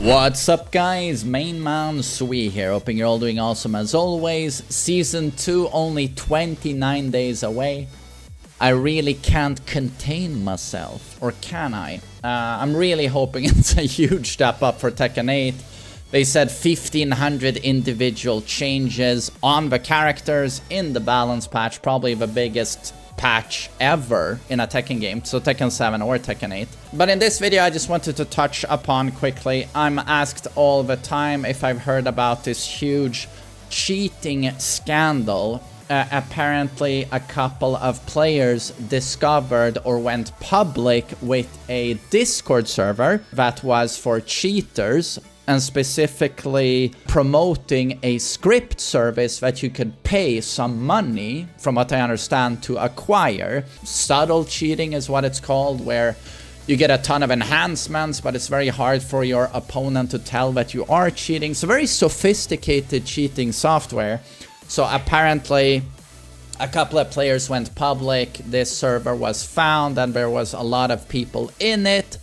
What's up guys, TheMainManSWE here, hoping you're all doing awesome as always. Season 2 only 29 days away. I really can't contain myself, or can I? I'm really hoping it's a huge step up for Tekken 8. They said 1500 individual changes on the characters in the balance patch, probably the biggest patch ever in a Tekken game, so Tekken 7 or Tekken 8. But in this video I just wanted to touch upon quickly, I'm asked all the time if I've heard about this huge cheating scandal. Apparently a couple of players discovered or went public with a Discord server that was for cheaters, and specifically promoting a script service that you could pay some money, from what I understand, to acquire. Subtle cheating is what it's called, where you get a ton of enhancements, but it's very hard for your opponent to tell that you are cheating. So very sophisticated cheating software. So apparently a couple of players went public, this server was found, and there was a lot of people in it.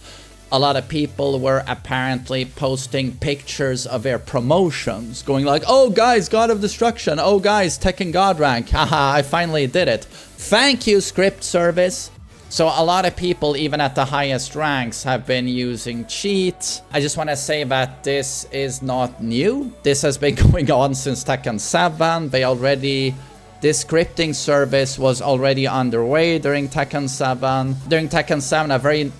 A lot of people were apparently posting pictures of their promotions, going like, oh guys, God of Destruction, oh guys, Tekken God rank, haha, I finally did it. Thank you, script service. So a lot of people, even at the highest ranks, have been using cheats. I just want to say that this is not new. This has been going on since Tekken 7. This scripting service was already underway during Tekken 7. During Tekken 7,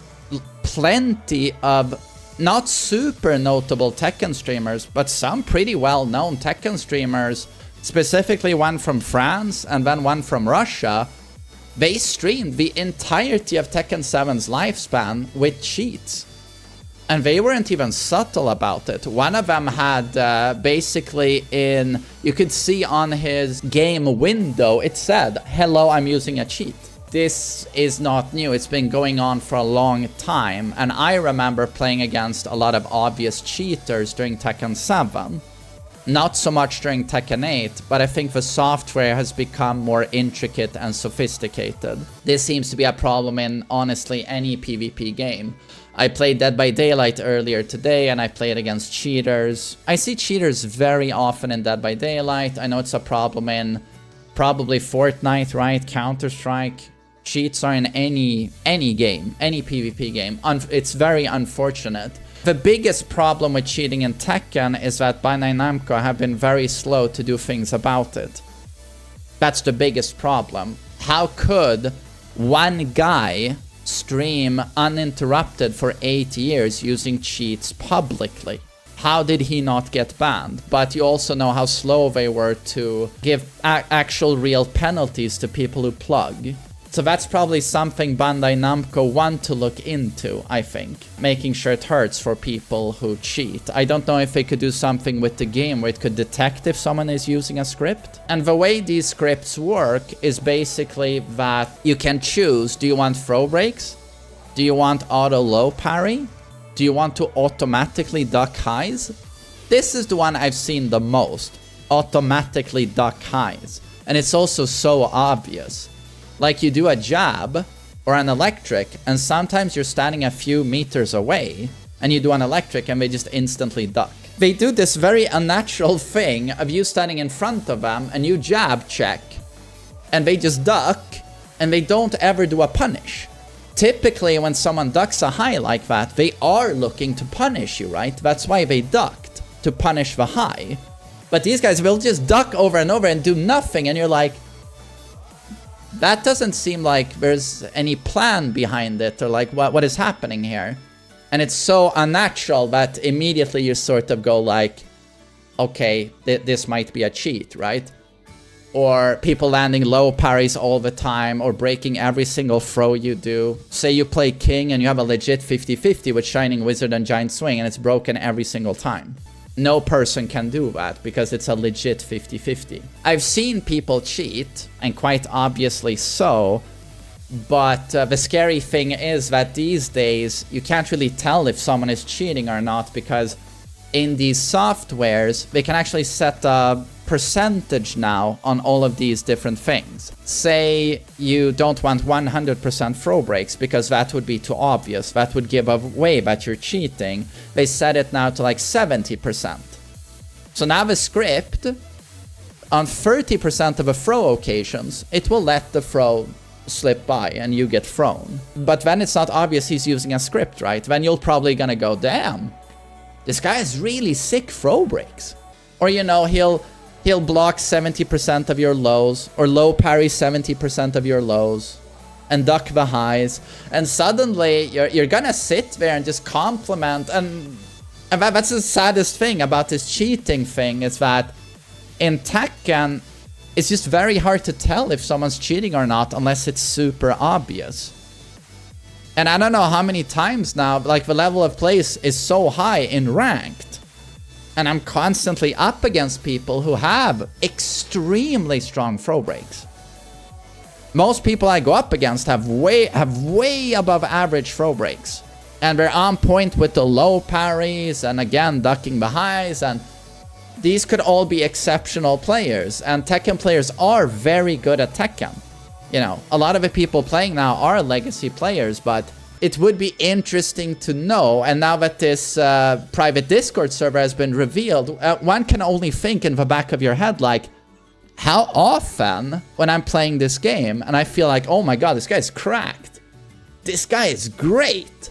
plenty of not super notable Tekken streamers, but some pretty well-known Tekken streamers, specifically one from France and then one from Russia, they streamed the entirety of Tekken 7's lifespan with cheats. And they weren't even subtle about it. One of them had basically you could see on his game window, it said, hello, I'm using a cheat. This is not new, it's been going on for a long time, and I remember playing against a lot of obvious cheaters during Tekken 7. Not so much during Tekken 8, but I think the software has become more intricate and sophisticated. This seems to be a problem in, honestly, any PvP game. I played Dead by Daylight earlier today, and I played against cheaters. I see cheaters very often in Dead by Daylight. I know it's a problem in probably Fortnite, right? Counter-Strike. Cheats are in any game, any PvP game. It's very unfortunate. The biggest problem with cheating in Tekken is that Bandai Namco have been very slow to do things about it. That's the biggest problem. How could one guy stream uninterrupted for 8 years using cheats publicly? How did he not get banned? But you also know how slow they were to give actual real penalties to people who plug. So that's probably something Bandai Namco want to look into, I think. Making sure it hurts for people who cheat. I don't know if they could do something with the game where it could detect if someone is using a script. And the way these scripts work is basically that you can choose, do you want throw breaks? Do you want auto low parry? Do you want to automatically duck highs? This is the one I've seen the most. Automatically duck highs. And it's also so obvious. Like you do a jab or an electric, and sometimes you're standing a few meters away and you do an electric and they just instantly duck. They do this very unnatural thing of you standing in front of them and you jab check and they just duck and they don't ever do a punish. Typically when someone ducks a high like that, they are looking to punish you, right? That's why they ducked, to punish the high. But these guys will just duck over and over and do nothing, and you're like, that doesn't seem like there's any plan behind it, or like what is happening here. And it's so unnatural that immediately you sort of go like, okay, this might be a cheat, right? Or people landing low parries all the time, or breaking every single throw you do. Say you play King and you have a legit 50-50 with Shining Wizard and Giant Swing, and it's broken every single time. No person can do that because it's a legit 50-50. I've seen people cheat, and quite obviously so, but the scary thing is that these days you can't really tell if someone is cheating or not, because in these softwares they can actually set a percentage now on all of these different things. Say you don't want 100% throw breaks because that would be too obvious. That would give away that you're cheating. They set it now to like 70%. So now the script, on 30% of the throw occasions, it will let the throw slip by and you get thrown. But then it's not obvious he's using a script, right? Then you're probably gonna go, damn, this guy has really sick throw breaks. Or, you know, he'll block 70% of your lows, or low parry 70% of your lows, and duck the highs. And suddenly you're gonna sit there and just compliment. And that's the saddest thing about this cheating thing, is that in Tekken, it's just very hard to tell if someone's cheating or not unless it's super obvious. And I don't know how many times now, like, the level of play is so high in ranked. And I'm constantly up against people who have extremely strong throw breaks. Most people I go up against have way above average throw breaks. And they're on point with the low parries, and again, ducking the highs, and these could all be exceptional players, and Tekken players are very good at Tekken. You know, a lot of the people playing now are legacy players, but it would be interesting to know, and now that this private Discord server has been revealed, one can only think in the back of your head, like, how often when I'm playing this game and I feel like, oh my god, this guy's cracked, this guy is great,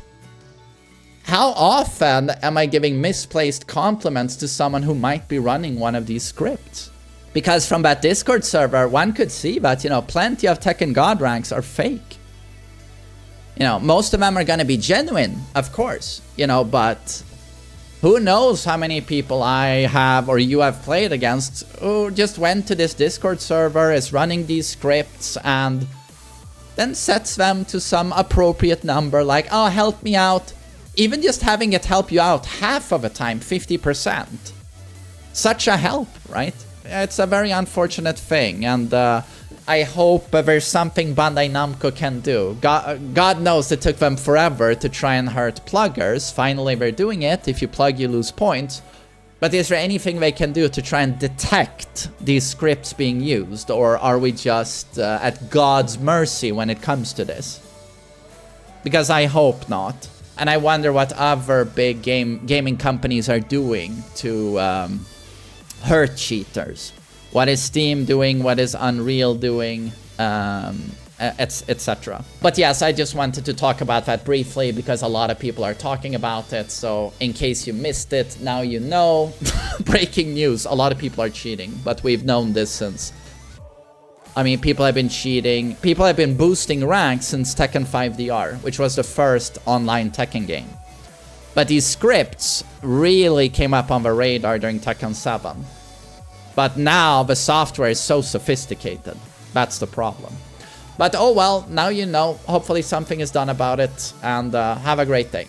how often am I giving misplaced compliments to someone who might be running one of these scripts? Because from that Discord server, one could see that, you know, plenty of Tekken God ranks are fake. You know, most of them are gonna be genuine, of course, you know, but who knows how many people I have or you have played against who just went to this Discord server, is running these scripts, and then sets them to some appropriate number, like, oh, help me out. Even just having it help you out half of the time, 50%. Such a help, right? It's a very unfortunate thing, and I hope there's something Bandai Namco can do. God knows it took them forever to try and hurt pluggers. Finally, they're doing it. If you plug, you lose points. But is there anything they can do to try and detect these scripts being used? Or are we just at God's mercy when it comes to this? Because I hope not. And I wonder what other big gaming companies are doing to hurt cheaters. What is Steam doing? What is Unreal doing? Etc. But yes, I just wanted to talk about that briefly because a lot of people are talking about it. So in case you missed it, now you know. Breaking news, a lot of people are cheating, but we've known this since... I mean, people have been cheating. People have been boosting ranks since Tekken 5 DR, which was the first online Tekken game. But these scripts really came up on the radar during Tekken 7. But now the software is so sophisticated. That's the problem. But oh well, now you know. Hopefully something is done about it. And have a great day.